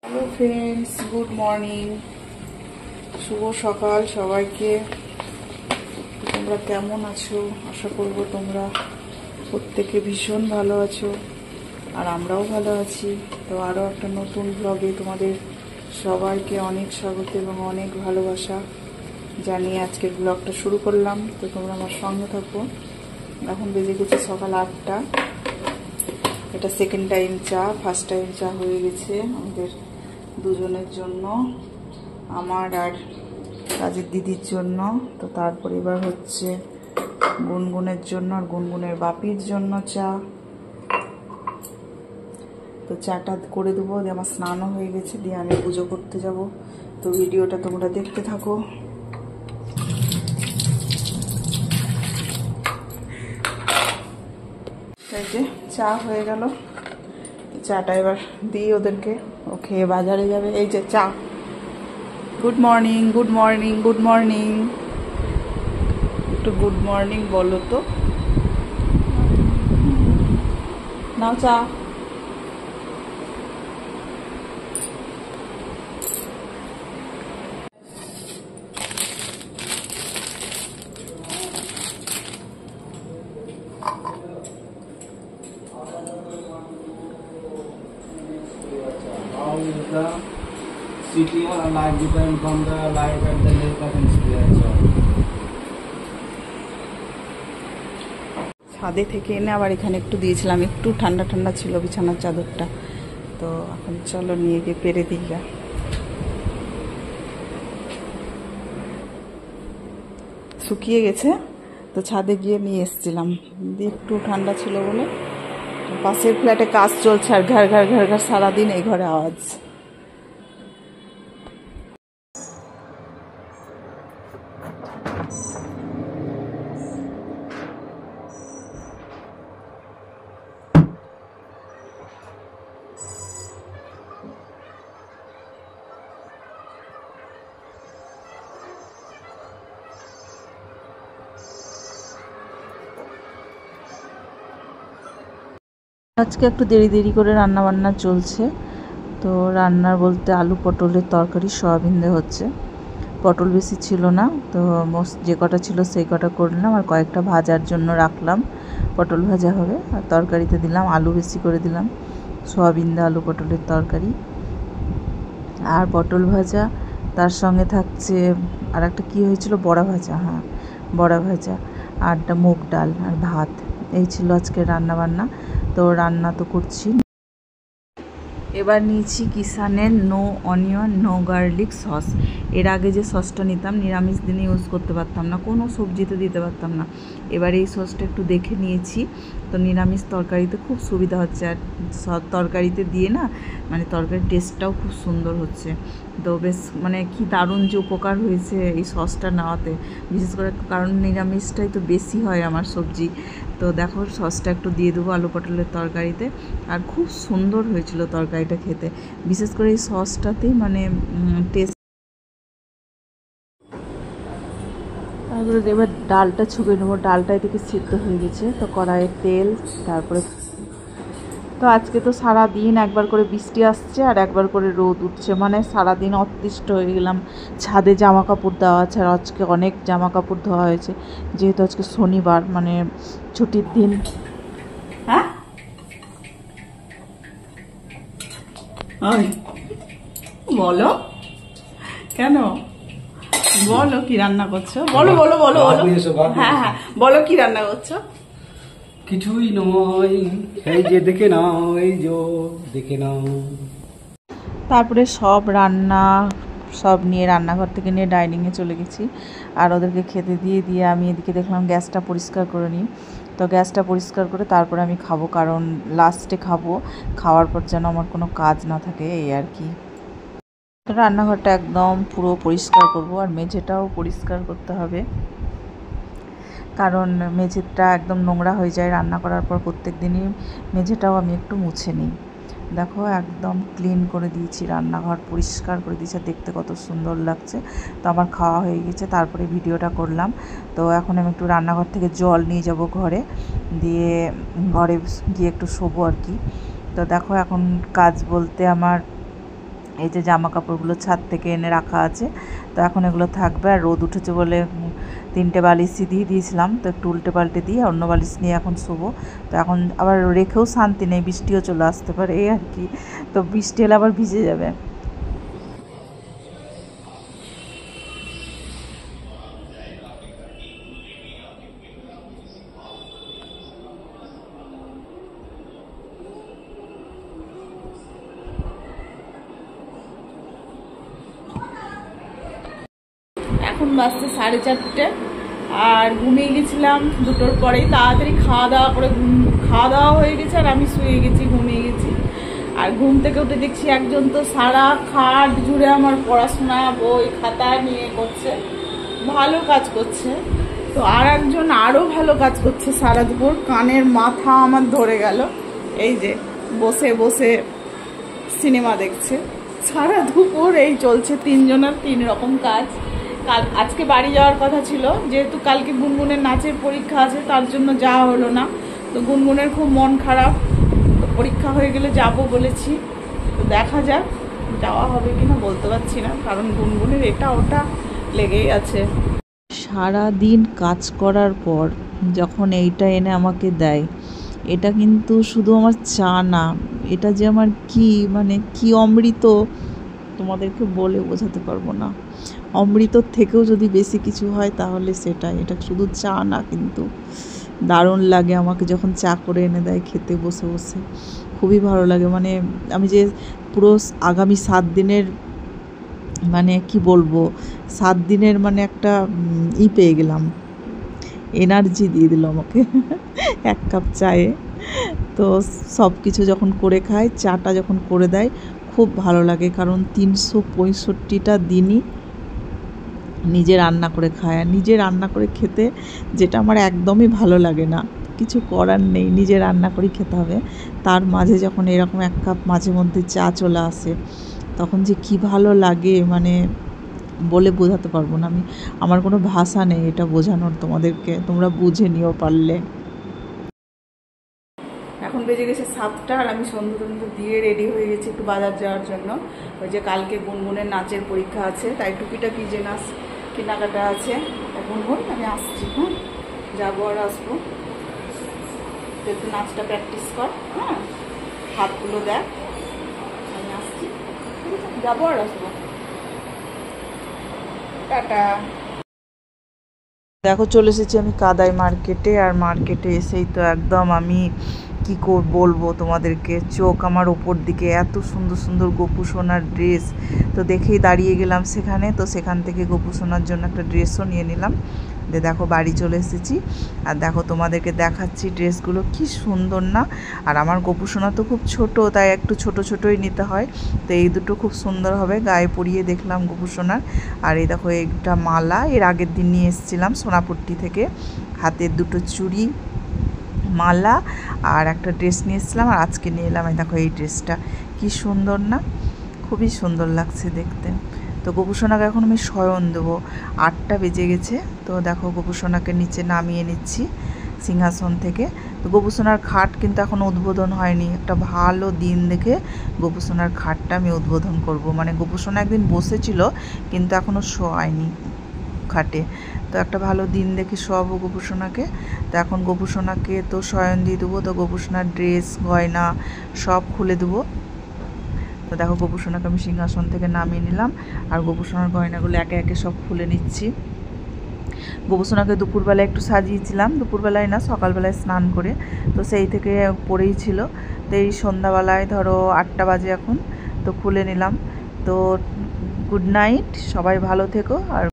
Hello friends, good morning, শুভ সকাল সবাইকে। তোমরা কেমন আছো? আশা করব তোমরা প্রত্যেকে ভীষণ ভালো আছো, আর আমরাও ভালো আছি। তো আরও একটা নতুন ব্লগে তোমাদের সবাইকে অনেক স্বাগত এবং অনেক ভালোবাসা জানিয়ে আজকের ব্লগটা শুরু করলাম। তো তোমরা আমার সঙ্গে থাকো। এখন বেজে গেছে সকাল 8টা। এটা সেকেন্ড টাইম চা, ফার্স্ট টাইম চা হয়ে গেছে আমাদের দুজনের জন্য, আমার আর কাজের দিদির জন্য। তো তারপর এবার হচ্ছে গুনগুনের জন্য আর গুনগুনের বাপির জন্য চা। তো চাটা করে দেবো, দিয়ে আমার স্নানও হয়ে গেছে, দিয়ে আমি পুজো করতে যাব। তো ভিডিওটা তোমরা দেখতে থাকো। এই যে চা হয়ে গেল, চাটা এবার দিই ওদেরকে, ও খেয়ে বাজারে যাবে। এই যে চা। Good morning, good morning, good morning. একটু গুড মর্নিং বলো তো। নাও চা। How is the city or light depend from the light at the lake of inspiration? ছাদে থেকে এনে আবার এখানে একটু দিয়েছিলাম, একটু ঠান্ডা ঠান্ডা ছিল বিছানার চাদরটা। তো এখন চলো নিয়ে গিয়ে পেরে দিই গা। শুকিয়ে গেছে, তো ছাদে গিয়ে নিয়ে এসেছিলাম, দিয়ে একটু ঠান্ডা ছিল বলে। পাশের ফ্ল্যাটে কাজ চলছে আর ঘর ঘর ঘর ঘর সারাদিন এই ঘরে আওয়াজ। আজকে একটু দেরি দেরি করে রান্না বান্না চলছে। তো রান্নার বলতে আলু পটলের তরকারি সয়াবিন দিয়ে হচ্ছে। পটল বেশি ছিল না, তো যে কটা ছিল সেই কটা করলাম, আর কয়েকটা ভাজার জন্য রাখলাম। পটল ভাজা হবে, আর তরকারিতে দিলাম আলু বেশি করে দিলাম, সয়াবিন দিয়ে আলু পটলের তরকারি আর পটল ভাজা। তার সঙ্গে থাকছে আর একটা কী হয়েছিল, বড়া ভাজা। হ্যাঁ, বড়া ভাজা আর একটা মুগ ডাল আর ভাত। এই ছিল আজকে রান্না বান্না। তো রান্না তো করছি। এবার নিয়েছি কিষানের no onion no garlic sauce. এর আগে যে সসটা নিতাম নিরামিষ দিনে ইউজ করতে পারতাম না, কোনো সবজিতে দিতে পারতাম না। এবার এই সসটা একটু দেখে নিয়েছি, তো নিরামিষ তরকারিতে খুব সুবিধা হচ্ছে। আর সব তরকারিতে দিয়ে না, মানে তরকারির টেস্টটাও খুব সুন্দর হচ্ছে। তো বেশ মানে কি দারুণ যে উপকার হয়েছে এই সসটা নেওয়াতে, বিশেষ করে কারণ নিরামিষটাই তো বেশি হয় আমার সবজি। তো দেখো সসটা একটু দিয়ে দেবো আলু পটলের তরকারিতে, আর খুব সুন্দর হয়েছিল তরকারিটা খেতে, বিশেষ করে এই সসটাতেই মানে টেস্ট। তারপরে এবার ডালটা ছুঁকে নেবো, ডালটা এদিকে সিদ্ধ হয়ে গেছে। তো কড়াইয়ে তেল, তারপরে তো আজকে তো সারাদিন একবার করে বৃষ্টি আসছে আর একবার করে রোদ উঠছে, মানে সারাদিন অতিষ্ঠ হয়ে গেলাম। ছাদে জামা কাপড় দেওয়া আছে, আর আজকে অনেক জামা কাপড় ধোয়া হয়েছে, যেহেতু আজকে শনিবার মানে ছুটির দিন। হ্যাঁ বলো, কেন বলো কি রান্না করছো? বলো বলো বলো বলো। হ্যাঁ হ্যাঁ বলো কি রান্না করছো। কিছুই নয়, এই যে দেখে নাও, এই যে দেখে নাও। তারপরে সব রান্না সব নিয়ে রান্নাঘর থেকে নিয়ে ডাইনিংয়ে চলে গেছি, আর ওদেরকে খেতে দিয়ে আমি এদিকে দেখলাম গ্যাসটা পরিষ্কার করে নিই। তো গ্যাসটা পরিষ্কার করে তারপরে আমি খাবো, কারণ লাস্টে খাবো, খাওয়ার পর যেন আমার কোনো কাজ না থাকে, এই আর কি। তো রান্নাঘরটা একদম পুরো পরিষ্কার করব, আর মেঝেটাও পরিষ্কার করতে হবে, কারণ মেঝেটা একদম নোংরা হয়ে যায় রান্না করার পর। প্রত্যেক দিনই মেঝেটাও আমি একটু মুছে নিই। দেখো একদম ক্লিন করে দিয়েছি, রান্নাঘর পরিষ্কার করে দিয়েছি, দেখতে কত সুন্দর লাগছে। তো আমার খাওয়া হয়ে গেছে, তারপরে ভিডিওটা করলাম। তো এখন আমি একটু রান্নাঘর থেকে জল নিয়ে যাব ঘরে, দিয়ে ঘরে গিয়ে একটু শোবো আর কি। তো দেখো এখন কাজ বলতে আমার এই যে জামা কাপড়গুলো ছাদ থেকে এনে রাখা আছে, তো এখন এগুলো থাকবে। আর রোদ উঠেছে বলে 3টে বালিশই দিয়ে দিয়েছিলাম, তো একটু উল্টে পাল্টে দিয়ে অন্য বালিশ নিয়ে এখন শোবো। তো এখন আবার রেখেও শান্তি নেই, বৃষ্টিও চলে আসতে পারে এই আর কি। তো বৃষ্টি এলে আবার ভিজে যাবে। এখন বাজছে 4:30, আর ঘুমিয়ে গেছিলাম 2টোর পরেই। তাড়াতাড়ি খাওয়া দাওয়া হয়ে গেছে, আর আমি শুয়ে গেছি, ঘুমিয়ে গেছি। আর ঘুম থেকে উঠে দেখছি একজন তো সারা খাট জুড়ে আমার পড়াশোনা বই খাতা নিয়ে করছে, ভালো কাজ করছে। তো আর একজন আরও ভালো কাজ করছে সারা দুপুর, কানের মাথা আমার ধরে গেল। এই যে বসে বসে সিনেমা দেখছে সারা দুপুর, এই চলছে 3জনের 3 রকম কাজ। আজকে বাড়ি যাওয়ার কথা ছিল, যেহেতু কালকে গুনগুনের নাচের পরীক্ষা আছে, তার জন্য যাওয়া হলো না। তো গুনগুনের খুব মন খারাপ, তো পরীক্ষা হয়ে গেলে যাব বলেছি। তো দেখা যাক যাওয়া হবে কিনা, বলতে পারছি না, কারণ গুনগুনের এটা ওটা লেগেই আছে। সারা দিন কাজ করার পর যখন এইটা এনে আমাকে দেয়, এটা কিন্তু শুধু আমার চা না, এটা যে আমার কি অমৃত, তোমাদেরকে বলে বোঝাতে পারবো না। অমৃতর থেকেও যদি বেশি কিছু হয় তাহলে এটা শুধু চা না, কিন্তু দারুণ লাগে আমাকে যখন চা করে এনে দেয় খেতে বসে বসে, খুবই ভালো লাগে। আমি যে পুরো আগামী 7 দিনের কি বলবো, 7 দিনের একটা পেয়ে গেলাম, এনার্জি দিয়ে দিল আমাকে 1 কাপ চায়ে। তো সব কিছু যখন করে খাই, চাটা যখন করে দেয় খুব ভালো লাগে, কারণ 365টা দিনই নিজে রান্না করে খায়। আর নিজে রান্না করে খেতে যেটা আমার একদমই ভালো লাগে না, কিছু করার নেই, নিজে রান্না করে খেতে হবে। তার মাঝে যখন এরকম 1 কাপ মাঝে মধ্যে চা চলে আসে, তখন যে কি ভালো লাগে বলে বোঝাতে পারবো না। আমার কোনো ভাষা নেই এটা বোঝানোর তোমাদেরকে, তোমরা বুঝে নিও পারলে। এখন বেজে গেছে 7টা, আর আমি সন্ধ্যে দিয়ে রেডি হয়ে গেছি একটু বাজার যাওয়ার জন্য। ওই যে কালকে গুনগুনের নাচের পরীক্ষা আছে, তাই টুকিটাকি যে নাচ কেনাকাটা আছে। গুনগুন আমি আসছি, হ্যাঁ যাবো আর আসবো, তো একটু নাচটা প্র্যাকটিস কর, হ্যাঁ হাতগুলো দেখ, আমি আসছি, যাবো আর আসবো, টাটা। দেখো চলে এসেছি আমি কাদাই মার্কেটে, আর মার্কেটে এসেই তো একদম আমি বলবো তোমাদেরকে, চোখ আমার ওপর দিকে, এত সুন্দর সুন্দর গোপু সোনার ড্রেস। তো দেখেই দাঁড়িয়ে গেলাম সেখানে, তো সেখান থেকে গোপু সোনার জন্য একটা ড্রেসও নিয়ে নিলাম। দেখো বাড়ি চলে এসেছি, আর দেখো তোমাদেরকে দেখাচ্ছি ড্রেসগুলো কি সুন্দর না। আর আমার গোপু সোনা তো খুব ছোট, তাই একটু ছোট ছোটই নিতে হয়। তো এই দুটো খুব সুন্দর হবে, গায়ে পরিয়ে দেখলাম গোপু সোনার। আর এই দেখো একটা মালা, এর আগের দিন নিয়ে এসেছিলাম সোনাপট্টি থেকে, হাতের দুটো চুড়ি, মালা আর একটা ড্রেস নিয়ে এসেছিলাম। আর আজকে নিয়ে এলাম এই দেখো এই ড্রেসটা, কি সুন্দর না, খুবই সুন্দর লাগছে দেখতে। তো গোপু সোনাকে এখন আমি শয়ন দেবো, 8টা বেজে গেছে। তো দেখো গোপু সোনাকে নিচে নামিয়ে নিচ্ছি সিংহাসন থেকে। তো গোপু সোনার খাট কিন্তু এখন উদ্বোধন হয়নি, একটা ভালো দিন দেখে গোপু সোনার খাটটা আমি উদ্বোধন করব। গোপু সোনা একদিন বসেছিল কিন্তু এখনও শোয়ায়নি খাটে, তো একটা ভালো দিন দেখে শোয়াবো গোপু সোনাকে। তো এখন গোপু সোনাকে তো শয়ন দিয়ে দেবো, তো গোপু সোনার ড্রেস গয়না সব খুলে দেবো। তো দেখো গোপু সোনাকে আমি সিংহাসন থেকে নামিয়ে নিলাম, আর গোপু সোনার গয়নাগুলো একে একে সব খুলে নিচ্ছি। গোপু সোনাকে দুপুরবেলায় একটু সাজিয়েছিলাম, দুপুরবেলায় না সকালবেলায় স্নান করে, তো সেই থেকে পরেই ছিল। তো এই সন্ধ্যাবেলায় ধরো 8টা বাজে এখন, তো খুলে নিলাম। তো গুড নাইট, সবাই ভালো থেকো আর